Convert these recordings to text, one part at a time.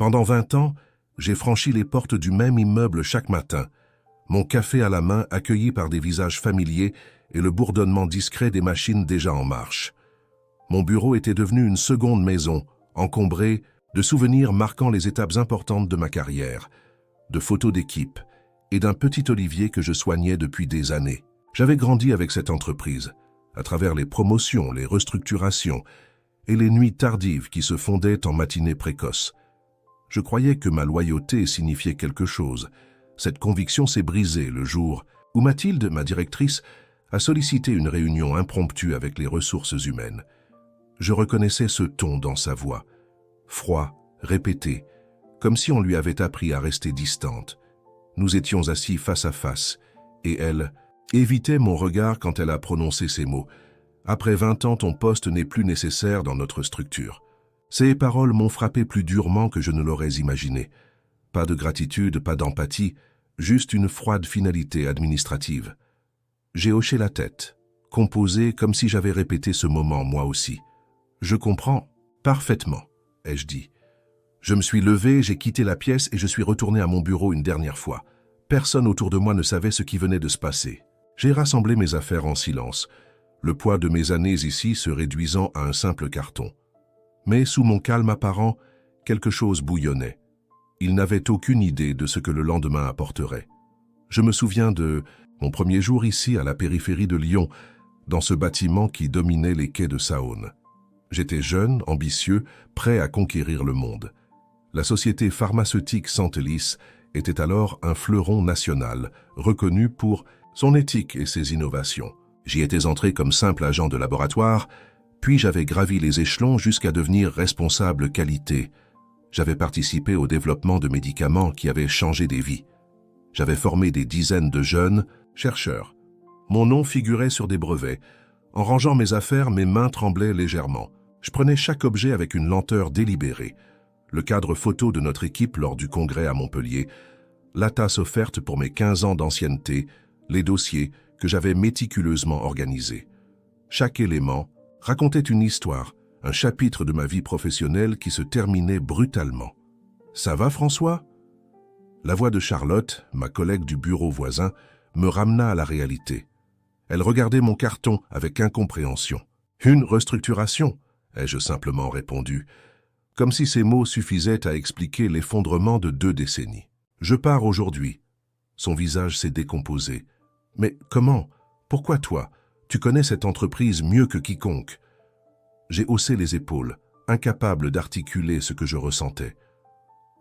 Pendant 20 ans, j'ai franchi les portes du même immeuble chaque matin, mon café à la main accueilli par des visages familiers et le bourdonnement discret des machines déjà en marche. Mon bureau était devenu une seconde maison, encombrée de souvenirs marquant les étapes importantes de ma carrière, de photos d'équipe et d'un petit Olivier que je soignais depuis des années. J'avais grandi avec cette entreprise, à travers les promotions, les restructurations et les nuits tardives qui se fondaient en matinées précoces. Je croyais que ma loyauté signifiait quelque chose. Cette conviction s'est brisée le jour où Mathilde, ma directrice, a sollicité une réunion impromptue avec les ressources humaines. Je reconnaissais ce ton dans sa voix, froid, répété, comme si on lui avait appris à rester distante. Nous étions assis face à face, et elle évitait mon regard quand elle a prononcé ces mots. « Après 20 ans, ton poste n'est plus nécessaire dans notre structure. » Ces paroles m'ont frappé plus durement que je ne l'aurais imaginé. Pas de gratitude, pas d'empathie, juste une froide finalité administrative. J'ai hoché la tête, composé comme si j'avais répété ce moment moi aussi. « Je comprends parfaitement », ai-je dit. Je me suis levé, j'ai quitté la pièce et je suis retourné à mon bureau une dernière fois. Personne autour de moi ne savait ce qui venait de se passer. J'ai rassemblé mes affaires en silence, le poids de mes années ici se réduisant à un simple carton. Mais sous mon calme apparent, quelque chose bouillonnait. Il n'avait aucune idée de ce que le lendemain apporterait. Je me souviens de mon premier jour ici à la périphérie de Lyon, dans ce bâtiment qui dominait les quais de Saône. J'étais jeune, ambitieux, prêt à conquérir le monde. La société pharmaceutique Santelis était alors un fleuron national, reconnu pour son éthique et ses innovations. J'y étais entré comme simple agent de laboratoire, puis j'avais gravi les échelons jusqu'à devenir responsable qualité. J'avais participé au développement de médicaments qui avaient changé des vies. J'avais formé des dizaines de jeunes chercheurs. Mon nom figurait sur des brevets. En rangeant mes affaires, mes mains tremblaient légèrement. Je prenais chaque objet avec une lenteur délibérée. Le cadre photo de notre équipe lors du congrès à Montpellier, la tasse offerte pour mes 15 ans d'ancienneté, les dossiers que j'avais méticuleusement organisés. Chaque élément racontait une histoire, un chapitre de ma vie professionnelle qui se terminait brutalement. « Ça va, François ?» La voix de Charlotte, ma collègue du bureau voisin, me ramena à la réalité. Elle regardait mon carton avec incompréhension. « Une restructuration ?» ai-je simplement répondu, comme si ces mots suffisaient à expliquer l'effondrement de 2 décennies. « Je pars aujourd'hui. » Son visage s'est décomposé. « Mais comment? Pourquoi toi? Tu connais cette entreprise mieux que quiconque. » J'ai haussé les épaules, incapable d'articuler ce que je ressentais.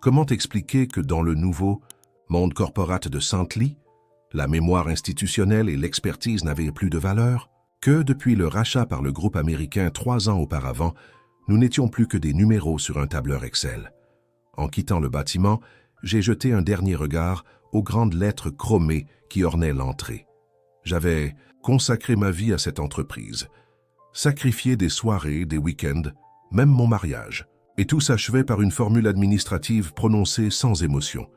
Comment expliquer que dans le nouveau monde corporate de Saint-Ly, la mémoire institutionnelle et l'expertise n'avaient plus de valeur? Que depuis le rachat par le groupe américain 3 ans auparavant, nous n'étions plus que des numéros sur un tableur Excel. En quittant le bâtiment, j'ai jeté un dernier regard aux grandes lettres chromées qui ornaient l'entrée. J'avais consacré ma vie à cette entreprise, sacrifié des soirées, des week-ends, même mon mariage. Et tout s'achevait par une formule administrative prononcée sans émotion.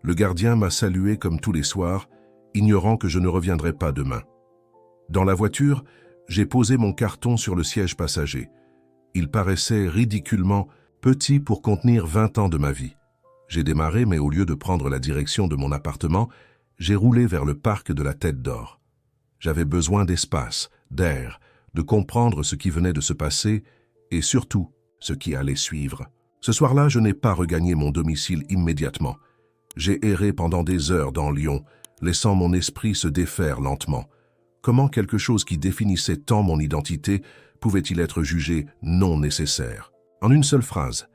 Le gardien m'a salué comme tous les soirs, ignorant que je ne reviendrais pas demain. Dans la voiture, j'ai posé mon carton sur le siège passager. Il paraissait ridiculement petit pour contenir 20 ans de ma vie. J'ai démarré, mais au lieu de prendre la direction de mon appartement, j'ai roulé vers le parc de la Tête d'Or. J'avais besoin d'espace, d'air, de comprendre ce qui venait de se passer et surtout ce qui allait suivre. Ce soir-là, je n'ai pas regagné mon domicile immédiatement. J'ai erré pendant des heures dans Lyon, laissant mon esprit se défaire lentement. Comment quelque chose qui définissait tant mon identité pouvait-il être jugé non nécessaire? En une seule phrase,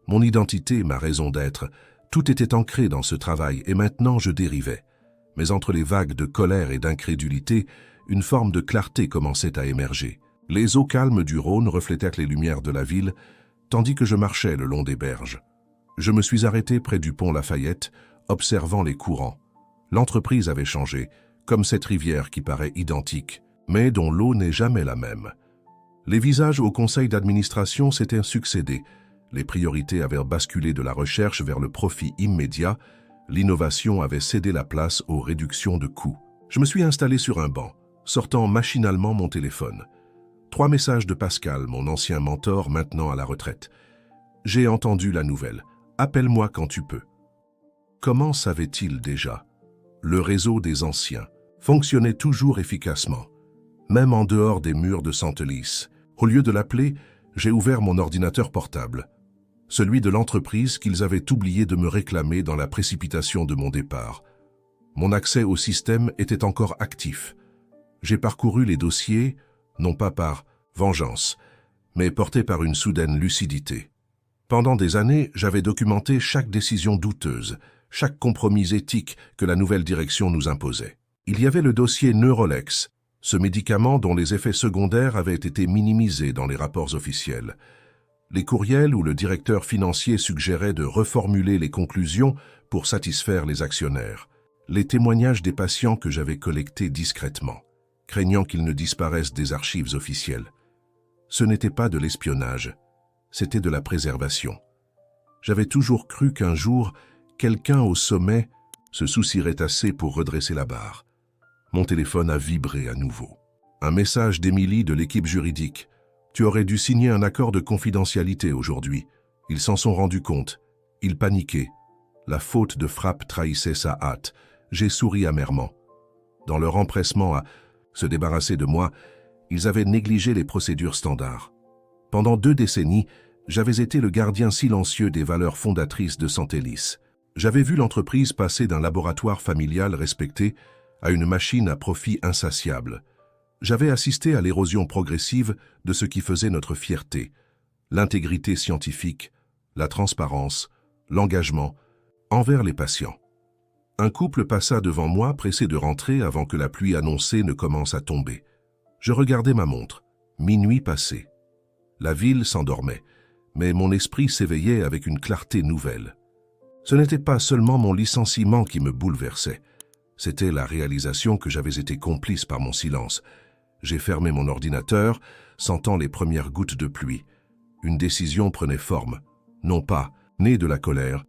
mon identité, ma raison d'être, tout était ancré dans ce travail et maintenant je dérivais. Mais entre les vagues de colère et d'incrédulité, une forme de clarté commençait à émerger. Les eaux calmes du Rhône reflétaient les lumières de la ville, tandis que je marchais le long des berges. Je me suis arrêté près du pont Lafayette, observant les courants. L'entreprise avait changé, comme cette rivière qui paraît identique, mais dont l'eau n'est jamais la même. Les visages au conseil d'administration s'étaient succédés. Les priorités avaient basculé de la recherche vers le profit immédiat. L'innovation avait cédé la place aux réductions de coûts. Je me suis installé sur un banc, sortant machinalement mon téléphone. 3 messages de Pascal, mon ancien mentor maintenant à la retraite. J'ai entendu la nouvelle. Appelle-moi quand tu peux. Comment savait-il déjà? Le réseau des anciens fonctionnait toujours efficacement, même en dehors des murs de Santelis. Au lieu de l'appeler, j'ai ouvert mon ordinateur portable, celui de l'entreprise qu'ils avaient oublié de me réclamer dans la précipitation de mon départ. Mon accès au système était encore actif. J'ai parcouru les dossiers, non pas par vengeance, mais porté par une soudaine lucidité. Pendant des années, j'avais documenté chaque décision douteuse, chaque compromis éthique que la nouvelle direction nous imposait. Il y avait le dossier Neurolex, ce médicament dont les effets secondaires avaient été minimisés dans les rapports officiels. Les courriels où le directeur financier suggérait de reformuler les conclusions pour satisfaire les actionnaires. Les témoignages des patients que j'avais collectés discrètement, craignant qu'ils ne disparaissent des archives officielles. Ce n'était pas de l'espionnage, c'était de la préservation. J'avais toujours cru qu'un jour, quelqu'un au sommet se soucierait assez pour redresser la barre. Mon téléphone a vibré à nouveau. Un message d'Émilie de l'équipe juridique. « Tu aurais dû signer un accord de confidentialité aujourd'hui. » Ils s'en sont rendus compte. Ils paniquaient. La faute de frappe trahissait sa hâte. J'ai souri amèrement. Dans leur empressement à se débarrasser de moi, ils avaient négligé les procédures standards. Pendant 2 décennies, j'avais été le gardien silencieux des valeurs fondatrices de Santelis. J'avais vu l'entreprise passer d'un laboratoire familial respecté à une machine à profit insatiable. J'avais assisté à l'érosion progressive de ce qui faisait notre fierté, l'intégrité scientifique, la transparence, l'engagement envers les patients. Un couple passa devant moi, pressé de rentrer avant que la pluie annoncée ne commence à tomber. Je regardais ma montre. Minuit passé. La ville s'endormait, mais mon esprit s'éveillait avec une clarté nouvelle. Ce n'était pas seulement mon licenciement qui me bouleversait. C'était la réalisation que j'avais été complice par mon silence. J'ai fermé mon ordinateur, sentant les premières gouttes de pluie. Une décision prenait forme, non pas née de la colère,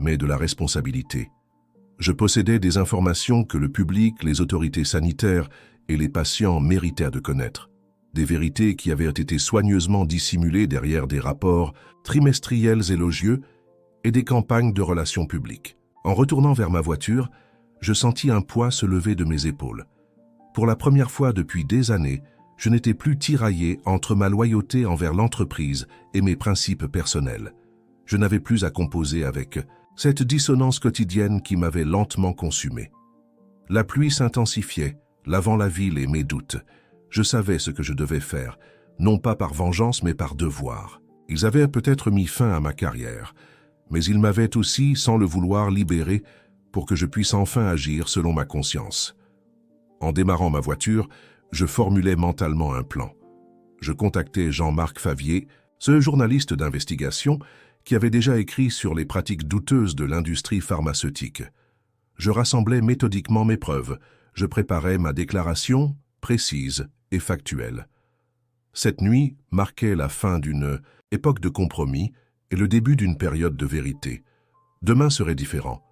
mais de la responsabilité. Je possédais des informations que le public, les autorités sanitaires et les patients méritaient de connaître. Des vérités qui avaient été soigneusement dissimulées derrière des rapports trimestriels élogieux et des campagnes de relations publiques. En retournant vers ma voiture, je sentis un poids se lever de mes épaules. Pour la première fois depuis des années, je n'étais plus tiraillé entre ma loyauté envers l'entreprise et mes principes personnels. Je n'avais plus à composer avec cette dissonance quotidienne qui m'avait lentement consumé. La pluie s'intensifiait, lavant la ville et mes doutes. Je savais ce que je devais faire, non pas par vengeance mais par devoir. Ils avaient peut-être mis fin à ma carrière, mais ils m'avaient aussi, sans le vouloir, libéré pour que je puisse enfin agir selon ma conscience. En démarrant ma voiture, je formulais mentalement un plan. Je contactais Jean-Marc Favier, ce journaliste d'investigation qui avait déjà écrit sur les pratiques douteuses de l'industrie pharmaceutique. Je rassemblais méthodiquement mes preuves, je préparais ma déclaration précise et factuelle. Cette nuit marquait la fin d'une époque de compromis et le début d'une période de vérité. Demain serait différent,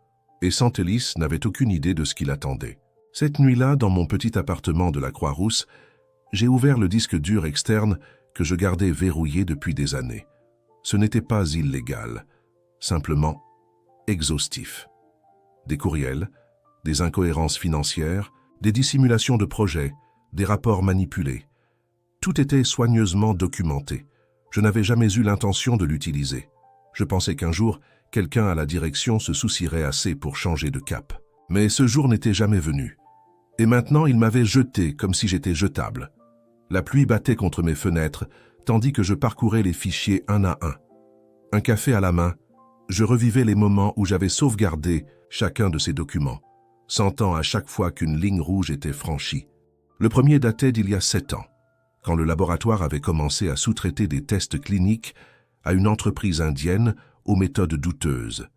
et Santelis n'avait aucune idée de ce qui l'attendait. Cette nuit-là, dans mon petit appartement de la Croix-Rousse, j'ai ouvert le disque dur externe que je gardais verrouillé depuis des années. Ce n'était pas illégal, simplement exhaustif. Des courriels, des incohérences financières, des dissimulations de projets, des rapports manipulés. Tout était soigneusement documenté. Je n'avais jamais eu l'intention de l'utiliser. Je pensais qu'un jour, quelqu'un à la direction se soucierait assez pour changer de cap. Mais ce jour n'était jamais venu. Et maintenant, il m'avait jeté comme si j'étais jetable. La pluie battait contre mes fenêtres, tandis que je parcourais les fichiers un à un. Un café à la main, je revivais les moments où j'avais sauvegardé chacun de ces documents, sentant à chaque fois qu'une ligne rouge était franchie. Le premier datait d'il y a 7 ans, quand le laboratoire avait commencé à sous-traiter des tests cliniques à une entreprise indienne aux méthodes douteuses.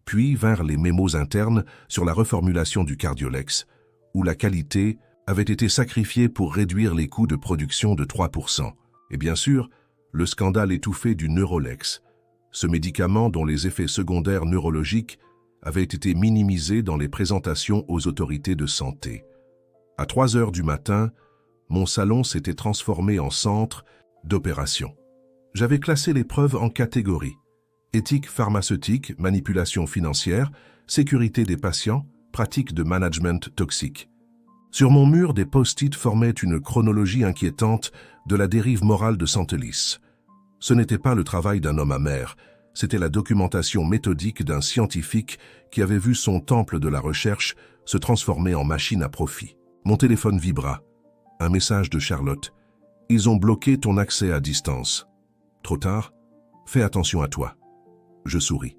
Puis vinrent les mémos internes sur la reformulation du Cardiolex, où la qualité avait été sacrifiée pour réduire les coûts de production de 3%. Et bien sûr, le scandale étouffé du Neurolex, ce médicament dont les effets secondaires neurologiques avaient été minimisés dans les présentations aux autorités de santé. À 3 heures du matin, mon salon s'était transformé en centre d'opération. J'avais classé les preuves en catégories. éthique pharmaceutique, manipulation financière, sécurité des patients, pratique de management toxique. Sur mon mur, des post-it formaient une chronologie inquiétante de la dérive morale de Santelis. Ce n'était pas le travail d'un homme amer, c'était la documentation méthodique d'un scientifique qui avait vu son temple de la recherche se transformer en machine à profit. Mon téléphone vibra. Un message de Charlotte. « Ils ont bloqué ton accès à distance. » Trop tard ? Fais attention à toi. Je souris.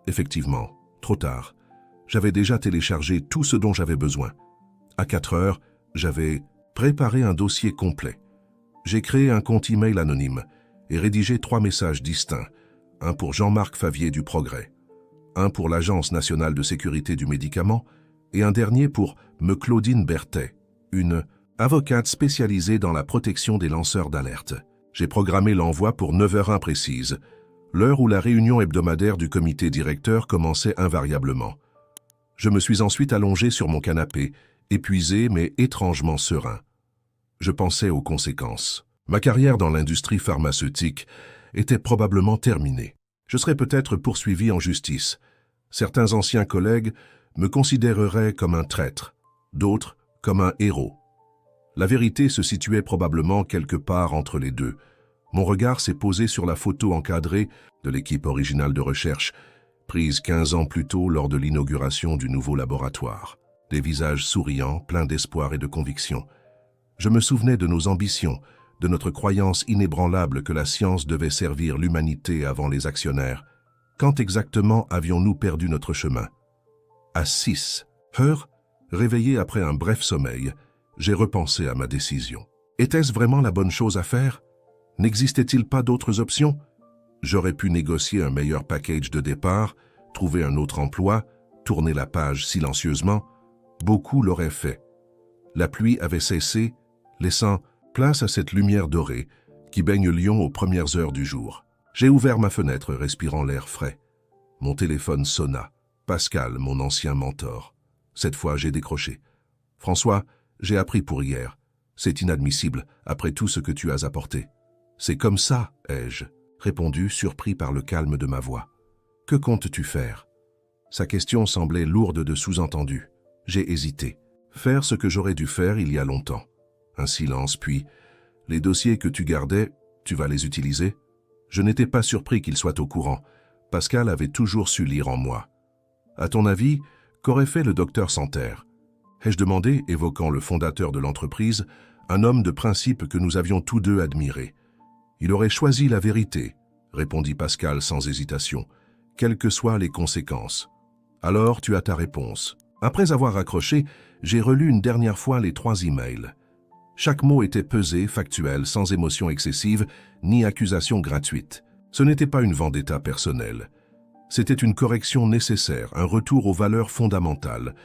Effectivement, trop tard. J'avais déjà téléchargé tout ce dont j'avais besoin. À 4 heures, j'avais préparé un dossier complet. J'ai créé un compte email anonyme et rédigé 3 messages distincts. Un pour Jean-Marc Favier du Progrès, un pour l'Agence nationale de sécurité du médicament et un dernier pour Claudine Berthet, une avocate spécialisée dans la protection des lanceurs d'alerte. J'ai programmé l'envoi pour 9h01 précise, l'heure où la réunion hebdomadaire du comité directeur commençait invariablement. Je me suis ensuite allongé sur mon canapé, épuisé mais étrangement serein. Je pensais aux conséquences. Ma carrière dans l'industrie pharmaceutique était probablement terminée. Je serais peut-être poursuivi en justice. Certains anciens collègues me considéreraient comme un traître, d'autres comme un héros. La vérité se situait probablement quelque part entre les deux. Mon regard s'est posé sur la photo encadrée de l'équipe originale de recherche, prise 15 ans plus tôt lors de l'inauguration du nouveau laboratoire. Des visages souriants, pleins d'espoir et de conviction. Je me souvenais de nos ambitions, de notre croyance inébranlable que la science devait servir l'humanité avant les actionnaires. Quand exactement avions-nous perdu notre chemin? À 6 heures, réveillé après un bref sommeil, j'ai repensé à ma décision. Était-ce vraiment la bonne chose à faire? N'existait-il pas d'autres options? J'aurais pu négocier un meilleur package de départ, trouver un autre emploi, tourner la page silencieusement. Beaucoup l'auraient fait. La pluie avait cessé, laissant place à cette lumière dorée qui baigne Lyon aux premières heures du jour. J'ai ouvert ma fenêtre, respirant l'air frais. Mon téléphone sonna. Pascal, mon ancien mentor. Cette fois, j'ai décroché. « François, j'ai appris pour hier. C'est inadmissible, après tout ce que tu as apporté. »« C'est comme ça, ai-je répondu, surpris par le calme de ma voix. « Que comptes-tu faire » Sa question semblait lourde de sous-entendu. J'ai hésité. Faire ce que j'aurais dû faire il y a longtemps. Un silence, puis « Les dossiers que tu gardais, tu vas les utiliser ?» Je n'étais pas surpris qu'il soit au courant. Pascal avait toujours su lire en moi. « À ton avis, qu'aurait fait le docteur Santerre ?» ai-je demandé, évoquant le fondateur de l'entreprise, un homme de principe que nous avions tous deux admiré. « Il aurait choisi la vérité », répondit Pascal sans hésitation, « quelles que soient les conséquences. » Alors tu as ta réponse. Après avoir raccroché, j'ai relu une dernière fois les 3 emails. Chaque mot était pesé, factuel, sans émotion excessive, ni accusation gratuite. Ce n'était pas une vendetta personnelle. C'était une correction nécessaire, un retour aux valeurs fondamentales.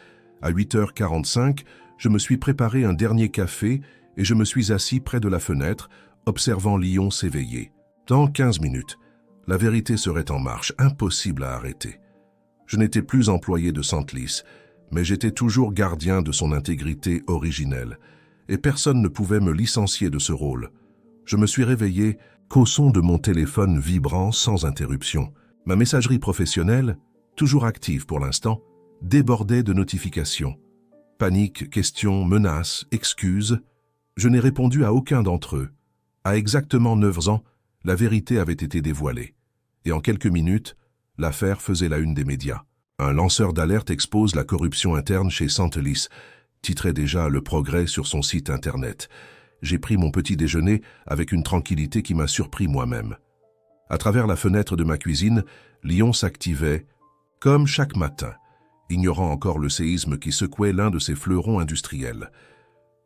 À 8h45, je me suis préparé un dernier café et je me suis assis près de la fenêtre, observant Lyon s'éveiller. Dans 15 minutes, la vérité serait en marche, impossible à arrêter. Je n'étais plus employé de Santelis, mais j'étais toujours gardien de son intégrité originelle, et personne ne pouvait me licencier de ce rôle. Je me suis réveillé qu'au son de mon téléphone vibrant sans interruption. Ma messagerie professionnelle, toujours active pour l'instant, débordait de notifications. Panique, questions, menaces, excuses. Je n'ai répondu à aucun d'entre eux. À exactement 9 ans, la vérité avait été dévoilée. Et en quelques minutes, l'affaire faisait la une des médias. Un lanceur d'alerte expose la corruption interne chez Santelis, titrait déjà Le Progrès sur son site internet. J'ai pris mon petit déjeuner avec une tranquillité qui m'a surpris moi-même. À travers la fenêtre de ma cuisine, Lyon s'activait, comme chaque matin, ignorant encore le séisme qui secouait l'un de ses fleurons industriels.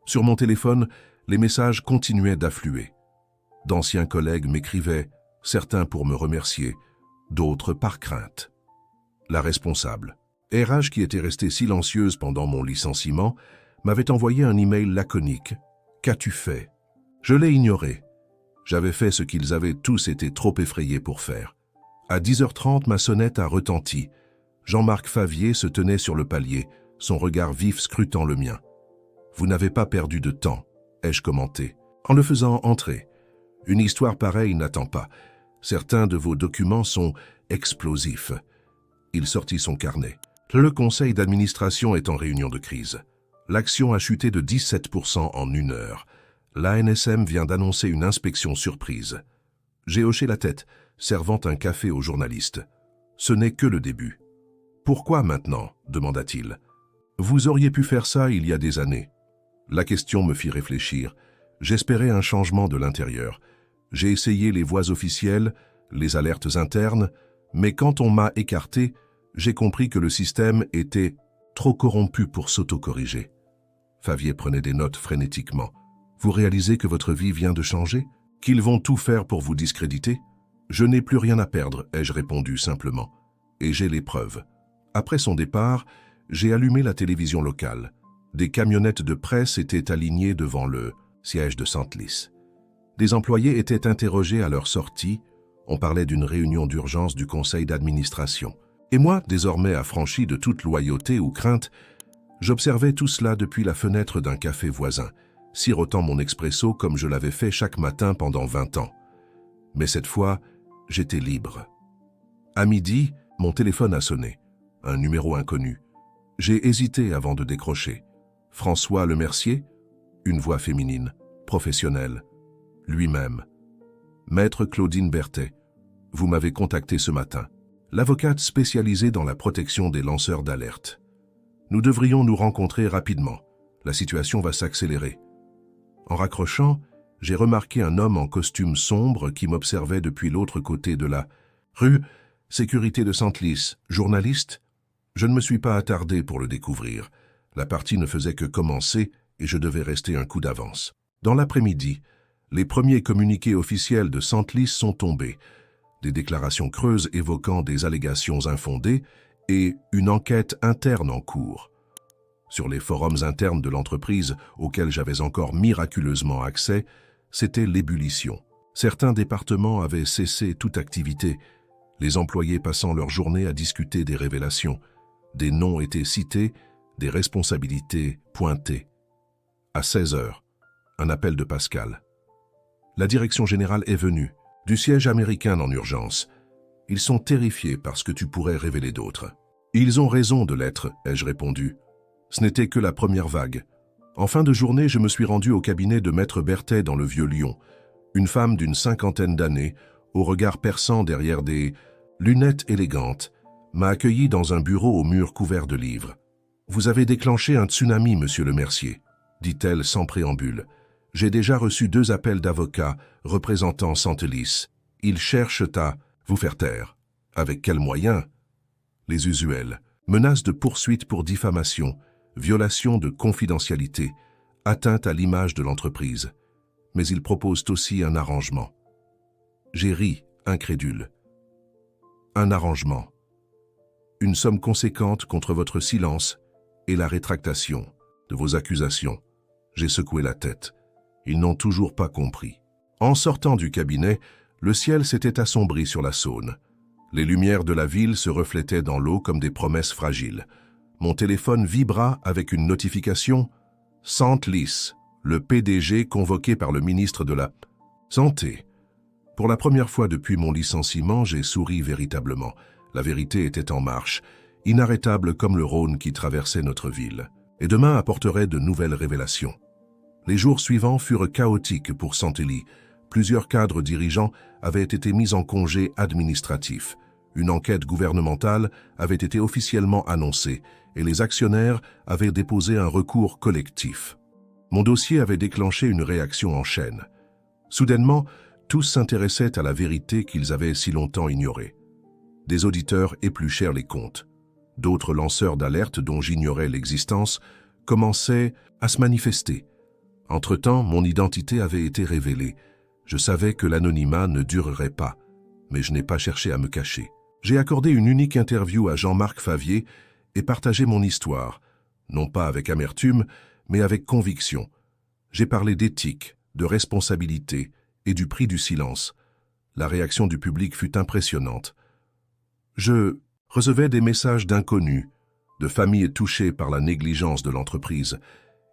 Sur mon téléphone, les messages continuaient d'affluer. D'anciens collègues m'écrivaient, certains pour me remercier, d'autres par crainte. La responsable, RH qui était restée silencieuse pendant mon licenciement, m'avait envoyé un email laconique. « Qu'as-tu fait ?» Je l'ai ignoré. J'avais fait ce qu'ils avaient tous été trop effrayés pour faire. À 10h30, ma sonnette a retenti. Jean-Marc Favier se tenait sur le palier, son regard vif scrutant le mien. « Vous n'avez pas perdu de temps », ai-je commenté, en le faisant entrer. « Une histoire pareille n'attend pas. Certains de vos documents sont explosif. Il sortit son carnet. Le conseil d'administration est en réunion de crise. L'action a chuté de 17% en 1 heure. L'ANSM vient d'annoncer une inspection surprise. J'ai hoché la tête, servant un café au journaliste. Ce n'est que le début. Pourquoi maintenant ? Demanda-t-il. Vous auriez pu faire ça il y a des années. La question me fit réfléchir. J'espérais un changement de l'intérieur. J'ai essayé les voies officielles, les alertes internes, mais quand on m'a écarté, j'ai compris que le système était trop corrompu pour s'autocorriger. Favier prenait des notes frénétiquement. Vous réalisez que votre vie vient de changer ? Qu'ils vont tout faire pour vous discréditer ? Je n'ai plus rien à perdre, ai-je répondu simplement. Et j'ai les preuves. Après son départ, j'ai allumé la télévision locale. Des camionnettes de presse étaient alignées devant le siège de Sentlys. Des employés étaient interrogés à leur sortie. On parlait d'une réunion d'urgence du conseil d'administration. Et moi, désormais affranchi de toute loyauté ou crainte, j'observais tout cela depuis la fenêtre d'un café voisin, sirotant mon expresso comme je l'avais fait chaque matin pendant 20 ans. Mais cette fois, j'étais libre. À midi, mon téléphone a sonné. Un numéro inconnu. J'ai hésité avant de décrocher. François Lemercier, une voix féminine, professionnelle, lui-même. Maître Claudine Berthet, vous m'avez contacté ce matin. L'avocate spécialisée dans la protection des lanceurs d'alerte. Nous devrions nous rencontrer rapidement. La situation va s'accélérer. En raccrochant, j'ai remarqué un homme en costume sombre qui m'observait depuis l'autre côté de la rue. Sécurité de Sentlys, journaliste ? Je ne me suis pas attardé pour le découvrir. La partie ne faisait que commencer et je devais rester un coup d'avance. Dans l'après-midi, les premiers communiqués officiels de Sentlys sont tombés. Des déclarations creuses évoquant des allégations infondées et une enquête interne en cours. Sur les forums internes de l'entreprise, auxquels j'avais encore miraculeusement accès, c'était l'ébullition. Certains départements avaient cessé toute activité, les employés passant leur journée à discuter des révélations. Des noms étaient cités, des responsabilités pointées. À 16 heures, un appel de Pascal. La direction générale est venue, du siège américain en urgence. Ils sont terrifiés parce que tu pourrais révéler d'autres. Ils ont raison de l'être, ai-je répondu. Ce n'était que la première vague. En fin de journée, je me suis rendu au cabinet de Maître Berthet dans le Vieux-Lyon, une femme d'une 50aine d'années, au regard perçant derrière des lunettes élégantes, m'a accueilli dans un bureau au mur couvert de livres. « Vous avez déclenché un tsunami, monsieur Lemercier, » dit-elle sans préambule. « J'ai déjà reçu 2 appels d'avocats représentant Sentlys. Ils cherchent à vous faire taire. Avec quels moyens ? Les usuels. Menaces de poursuite pour diffamation, violation de confidentialité, atteinte à l'image de l'entreprise. Mais ils proposent aussi un arrangement. » J'ai ri, incrédule. Un arrangement. Une somme conséquente contre votre silence et la rétractation de vos accusations. J'ai secoué la tête. Ils n'ont toujours pas compris. En sortant du cabinet, le ciel s'était assombri sur la Saône. Les lumières de la ville se reflétaient dans l'eau comme des promesses fragiles. Mon téléphone vibra avec une notification. Sentlys, le PDG convoqué par le ministre de la Santé. Pour la première fois depuis mon licenciement, j'ai souri véritablement. La vérité était en marche, inarrêtable comme le Rhône qui traversait notre ville. Et demain apporterait de nouvelles révélations. Les jours suivants furent chaotiques pour Sentlys. Plusieurs cadres dirigeants avaient été mis en congé administratif. Une enquête gouvernementale avait été officiellement annoncée et les actionnaires avaient déposé un recours collectif. Mon dossier avait déclenché une réaction en chaîne. Soudainement, tous s'intéressaient à la vérité qu'ils avaient si longtemps ignorée. Des auditeurs épluchèrent les comptes. D'autres lanceurs d'alerte dont j'ignorais l'existence commençaient à se manifester. Entre-temps, mon identité avait été révélée. Je savais que l'anonymat ne durerait pas, mais je n'ai pas cherché à me cacher. J'ai accordé une unique interview à Jean-Marc Favier et partagé mon histoire, non pas avec amertume, mais avec conviction. J'ai parlé d'éthique, de responsabilité et du prix du silence. La réaction du public fut impressionnante. Je recevais des messages d'inconnus, de familles touchées par la négligence de l'entreprise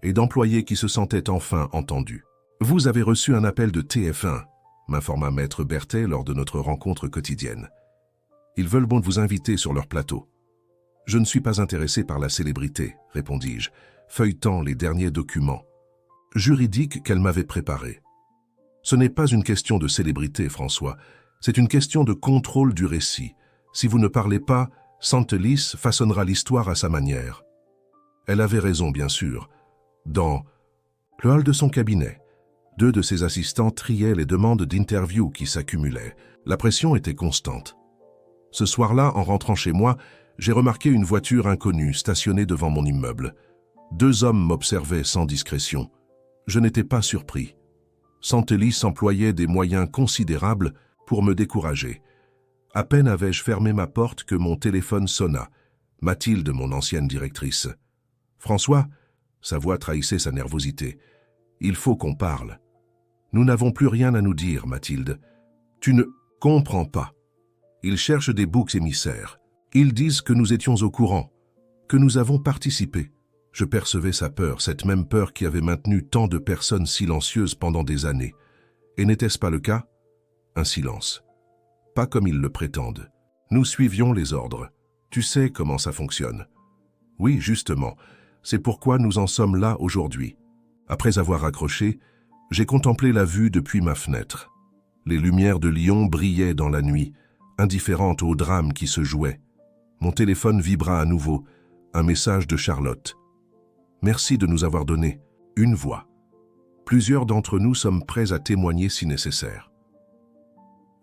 et d'employés qui se sentaient enfin entendus. « Vous avez reçu un appel de TF1 », m'informa Maître Berthet lors de notre rencontre quotidienne. Ils veulent bon vous inviter sur leur plateau. Je ne suis pas intéressé par la célébrité, répondis-je, feuilletant les derniers documents juridiques qu'elle m'avait préparés. Ce n'est pas une question de célébrité, François, c'est une question de contrôle du récit. Si vous ne parlez pas, Santelis façonnera l'histoire à sa manière. Elle avait raison, bien sûr. Dans le hall de son cabinet, 2 de ses assistants triaient les demandes d'interview qui s'accumulaient. La pression était constante. Ce soir-là, en rentrant chez moi, j'ai remarqué une voiture inconnue stationnée devant mon immeuble. 2 hommes m'observaient sans discrétion. Je n'étais pas surpris. Santelis employait des moyens considérables pour me décourager. À peine avais-je fermé ma porte que mon téléphone sonna. Mathilde, mon ancienne directrice. « François », sa voix trahissait sa nervosité, « il faut qu'on parle. »« Nous n'avons plus rien à nous dire, Mathilde. Tu ne comprends pas. Ils cherchent des boucs émissaires. Ils disent que nous étions au courant, que nous avons participé. » Je percevais sa peur, cette même peur qui avait maintenu tant de personnes silencieuses pendant des années. Et n'était-ce pas le cas? Un silence. Pas comme ils le prétendent. Nous suivions les ordres. Tu sais comment ça fonctionne. Oui, justement. C'est pourquoi nous en sommes là aujourd'hui. Après avoir raccroché, j'ai contemplé la vue depuis ma fenêtre. Les lumières de Lyon brillaient dans la nuit, indifférentes au drame qui se jouait. Mon téléphone vibra à nouveau, un message de Charlotte. Merci de nous avoir donné une voix. Plusieurs d'entre nous sommes prêts à témoigner si nécessaire.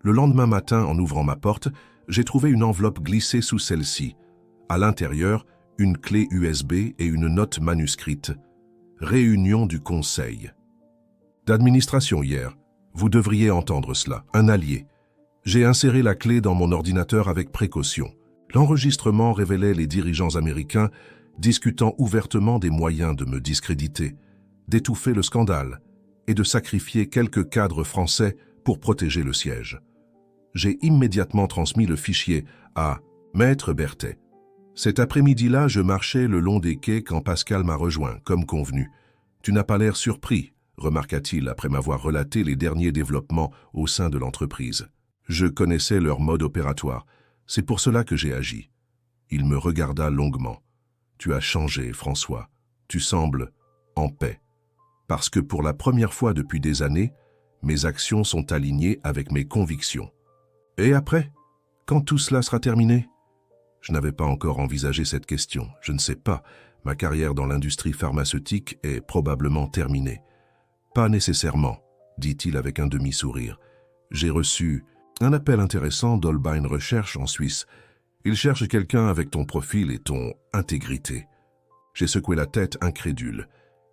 Le lendemain matin, en ouvrant ma porte, j'ai trouvé une enveloppe glissée sous celle-ci. À l'intérieur, une clé USB et une note manuscrite. Réunion du conseil. D'administration hier. Vous devriez entendre cela. Un allié. J'ai inséré la clé dans mon ordinateur avec précaution. L'enregistrement révélait les dirigeants américains discutant ouvertement des moyens de me discréditer, d'étouffer le scandale et de sacrifier quelques cadres français pour protéger le siège. J'ai immédiatement transmis le fichier à Maître Berthet. Cet après-midi-là, je marchais le long des quais quand Pascal m'a rejoint, comme convenu. « Tu n'as pas l'air surpris », remarqua-t-il après m'avoir relaté les derniers développements au sein de l'entreprise. Je connaissais leur mode opératoire. C'est pour cela que j'ai agi. Il me regarda longuement. « Tu as changé, François. Tu sembles en paix. Parce que pour la première fois depuis des années, mes actions sont alignées avec mes convictions. Et après, quand tout cela sera terminé ?» Je n'avais pas encore envisagé cette question. Je ne sais pas. Ma carrière dans l'industrie pharmaceutique est probablement terminée. Pas nécessairement, dit-il avec un demi-sourire. J'ai reçu un appel intéressant d'Holbein Recherche en Suisse. Il cherche quelqu'un avec ton profil et ton intégrité. J'ai secoué la tête incrédule.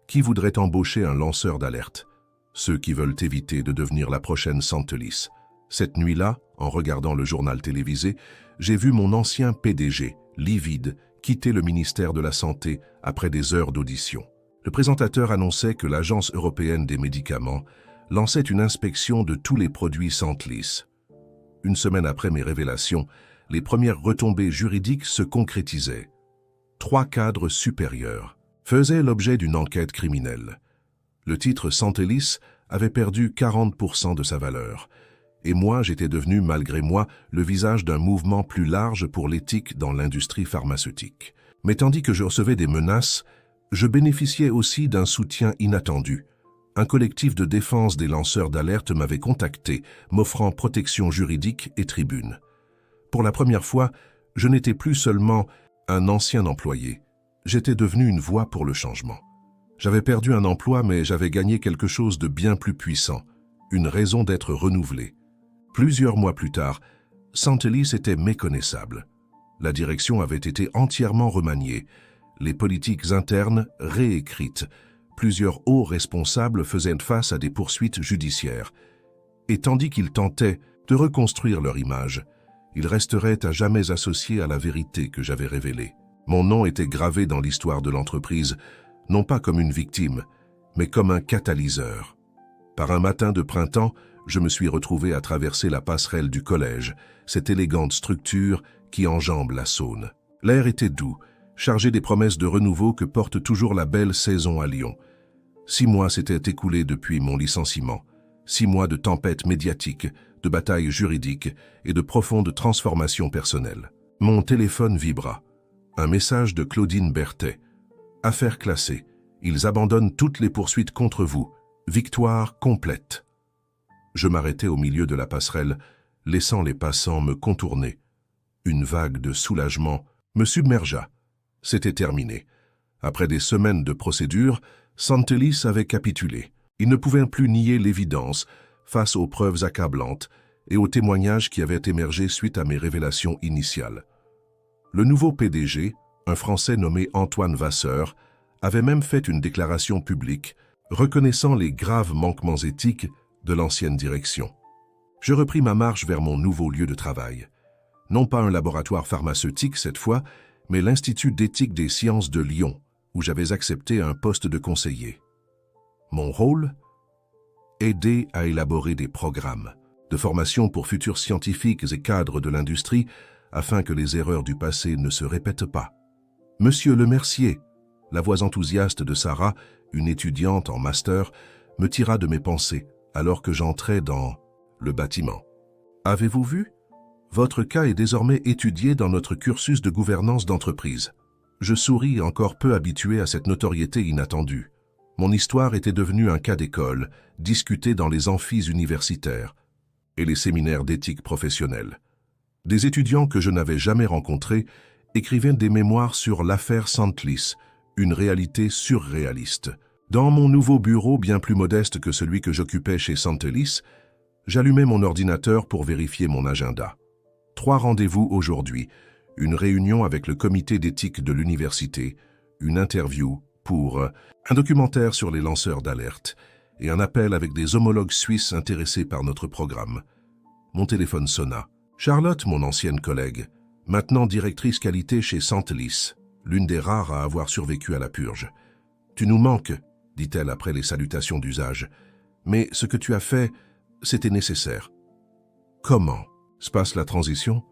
Qui voudrait embaucher un lanceur d'alerte? Ceux qui veulent éviter de devenir la prochaine Santelis. Cette nuit-là, en regardant le journal télévisé, j'ai vu mon ancien PDG, livide, quitter le ministère de la Santé après des heures d'audition. Le présentateur annonçait que l'Agence européenne des médicaments lançait une inspection de tous les produits Santelis. Une semaine après mes révélations, les premières retombées juridiques se concrétisaient. 3 cadres supérieurs faisaient l'objet d'une enquête criminelle. Le titre Santelis avait perdu 40% de sa valeur. Et moi, j'étais devenu, malgré moi, le visage d'un mouvement plus large pour l'éthique dans l'industrie pharmaceutique. Mais tandis que je recevais des menaces, je bénéficiais aussi d'un soutien inattendu. Un collectif de défense des lanceurs d'alerte m'avait contacté, m'offrant protection juridique et tribune. Pour la première fois, je n'étais plus seulement un ancien employé. J'étais devenu une voix pour le changement. J'avais perdu un emploi, mais j'avais gagné quelque chose de bien plus puissant, une raison d'être renouvelé. Plusieurs mois plus tard, Santelis était méconnaissable. La direction avait été entièrement remaniée, les politiques internes réécrites. Plusieurs hauts responsables faisaient face à des poursuites judiciaires. Et tandis qu'ils tentaient de reconstruire leur image, ils resteraient à jamais associés à la vérité que j'avais révélée. Mon nom était gravé dans l'histoire de l'entreprise, non pas comme une victime, mais comme un catalyseur. Par un matin de printemps, je me suis retrouvé à traverser la passerelle du collège, cette élégante structure qui enjambe la Saône. L'air était doux, chargé des promesses de renouveau que porte toujours la belle saison à Lyon. 6 mois s'étaient écoulés depuis mon licenciement. 6 mois de tempête médiatique, de batailles juridiques et de profondes transformations personnelles. Mon téléphone vibra. Un message de Claudine Berthet. Affaire classée. Ils abandonnent toutes les poursuites contre vous. Victoire complète. Je m'arrêtai au milieu de la passerelle, laissant les passants me contourner. Une vague de soulagement me submergea. C'était terminé. Après des semaines de procédure, Santelis avait capitulé. Il ne pouvait plus nier l'évidence face aux preuves accablantes et aux témoignages qui avaient émergé suite à mes révélations initiales. Le nouveau PDG, un Français nommé Antoine Vasseur, avait même fait une déclaration publique reconnaissant les graves manquements éthiques de l'ancienne direction. Je repris ma marche vers mon nouveau lieu de travail. Non pas un laboratoire pharmaceutique cette fois, mais l'Institut d'éthique des sciences de Lyon, où j'avais accepté un poste de conseiller. Mon rôle? Aider à élaborer des programmes de formation pour futurs scientifiques et cadres de l'industrie afin que les erreurs du passé ne se répètent pas. Monsieur Lemercier, la voix enthousiaste de Sarah, une étudiante en master, me tira de mes pensées alors que j'entrais dans le bâtiment. Avez-vous vu? Votre cas est désormais étudié dans notre cursus de gouvernance d'entreprise. Je souris, encore peu habitué à cette notoriété inattendue. Mon histoire était devenue un cas d'école, discuté dans les amphis universitaires et les séminaires d'éthique professionnelle. Des étudiants que je n'avais jamais rencontrés écrivaient des mémoires sur l'affaire Santelis, une réalité surréaliste. Dans mon nouveau bureau bien plus modeste que celui que j'occupais chez Santelis, j'allumai mon ordinateur pour vérifier mon agenda. 3 rendez-vous aujourd'hui, une réunion avec le comité d'éthique de l'université, une interview pour un documentaire sur les lanceurs d'alerte et un appel avec des homologues suisses intéressés par notre programme. Mon téléphone sonna. Charlotte, mon ancienne collègue, maintenant directrice qualité chez Santelis, l'une des rares à avoir survécu à la purge. « Tu nous manques », dit-elle après les salutations d'usage. « Mais ce que tu as fait, c'était nécessaire. » Comment se passe la transition?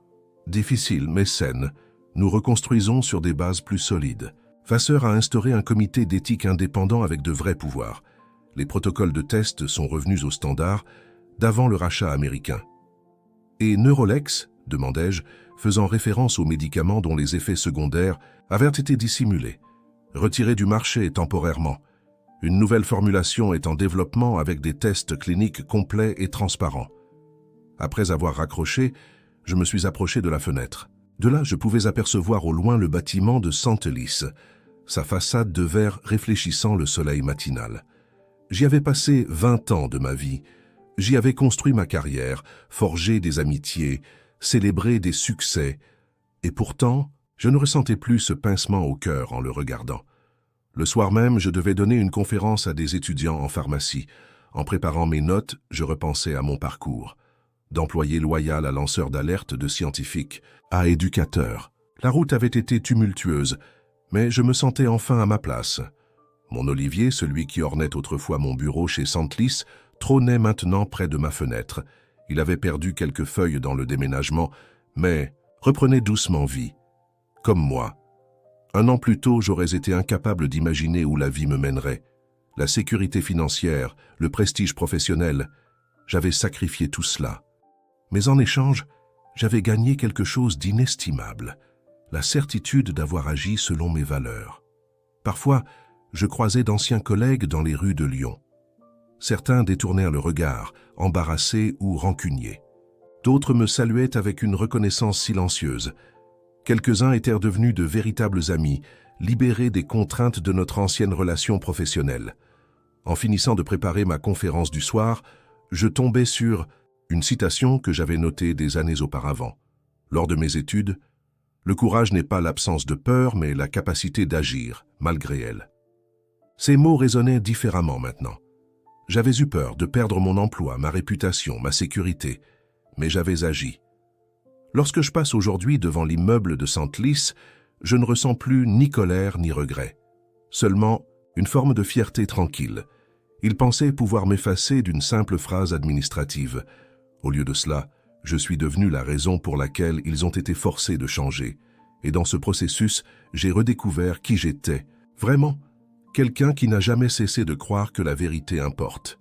Difficile mais saine. Nous reconstruisons sur des bases plus solides. Vasseur a instauré un comité d'éthique indépendant avec de vrais pouvoirs. Les protocoles de test sont revenus au standard d'avant le rachat américain. Et Neurolex, demandai-je, faisant référence aux médicaments dont les effets secondaires avaient été dissimulés, retirés du marché temporairement. Une nouvelle formulation est en développement avec des tests cliniques complets et transparents. Après avoir raccroché, je me suis approché de la fenêtre. De là, je pouvais apercevoir au loin le bâtiment de Santelis, sa façade de verre réfléchissant le soleil matinal. J'y avais passé 20 ans de ma vie. J'y avais construit ma carrière, forgé des amitiés, célébré des succès. Et pourtant, je ne ressentais plus ce pincement au cœur en le regardant. Le soir même, je devais donner une conférence à des étudiants en pharmacie. En préparant mes notes, je repensais à mon parcours. D'employé loyal à lanceur d'alerte de scientifique, à éducateur. La route avait été tumultueuse, mais je me sentais enfin à ma place. Mon Olivier, celui qui ornait autrefois mon bureau chez Santelis, trônait maintenant près de ma fenêtre. Il avait perdu quelques feuilles dans le déménagement, mais reprenait doucement vie. Comme moi. 1 an plus tôt, j'aurais été incapable d'imaginer où la vie me mènerait. La sécurité financière, le prestige professionnel, j'avais sacrifié tout cela. Mais en échange, j'avais gagné quelque chose d'inestimable, la certitude d'avoir agi selon mes valeurs. Parfois, je croisais d'anciens collègues dans les rues de Lyon. Certains détournèrent le regard, embarrassés ou rancuniers. D'autres me saluaient avec une reconnaissance silencieuse. Quelques-uns étaient devenus de véritables amis, libérés des contraintes de notre ancienne relation professionnelle. En finissant de préparer ma conférence du soir, je tombais sur une citation que j'avais notée des années auparavant. Lors de mes études, le courage n'est pas l'absence de peur, mais la capacité d'agir, malgré elle. Ces mots résonnaient différemment maintenant. J'avais eu peur de perdre mon emploi, ma réputation, ma sécurité, mais j'avais agi. Lorsque je passe aujourd'hui devant l'immeuble de Santelis, je ne ressens plus ni colère ni regret. Seulement une forme de fierté tranquille. Ils pensaient pouvoir m'effacer d'une simple phrase administrative. Au lieu de cela, je suis devenu la raison pour laquelle ils ont été forcés de changer. Et dans ce processus, j'ai redécouvert qui j'étais. Vraiment, quelqu'un qui n'a jamais cessé de croire que la vérité importe.